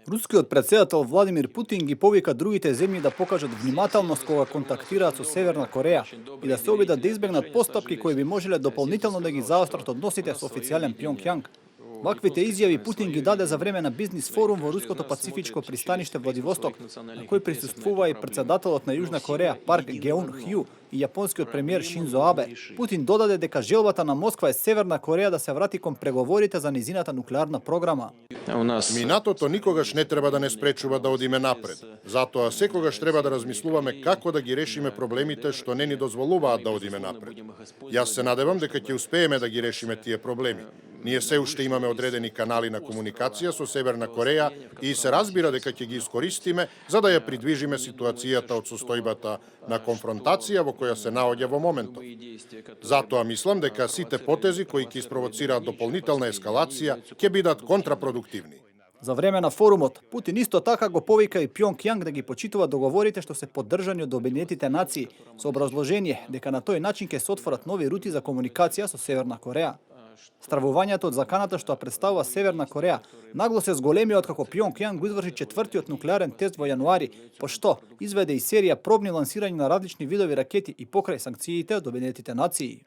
Рускиот председател Владимир Путин ги повика другите земји да покажат внимателност кога контактираат со Северна Кореја и да се обидат да избегнат постапки кои би можеле дополнително да ги заострат односите со официјален Пјонкјанг. Ваквите изјави Путин ги даде за време на бизнис форум во руското пацифичко пристаниште Владивосток, на кој присуствува и председателот на Јужна Кореја Парк Геун Хју и јапонскиот премиер Шинзо Абе. Путин додаде дека желбата на Москва е Северна Кореја да се врати кон преговорите за низината нуклеарна програма. Минатото никогаш не треба да не спречува да одиме напред. Затоа секогаш треба да размислуваме како да ги решиме проблемите што не ни дозволуваат да одиме напред. Јас се надевам дека ќе успееме да ги решиме тие проблеми. Ние се уште имаме одредени канали на комуникација со Северна Кореја и се разбира дека ќе ги искористиме за да ја придвижиме ситуацијата од состојбата на конфронтација во која се наоѓа во моментот. Затоа мислам дека сите потези кои ќе испровоцираат дополнителна ескалација ќе бидат контрапродуктивни. За време на форумот, Путин исто така го повика и Пјонкјанг да ги почитува договорите што се поддржани од Обединетите нации, со образложение дека на тој начин ќе се отворат нови рути за комуникација со Северна Кореја. Стравувањето од заканата што ја представува Северна Кореја нагло се зголемија откако Пјонкјанг го изврши четвртиот нуклеарен тест во јануари, пошто изведе и серија пробни лансирања на различни видови ракети и покрај санкциите од Обединетите нации.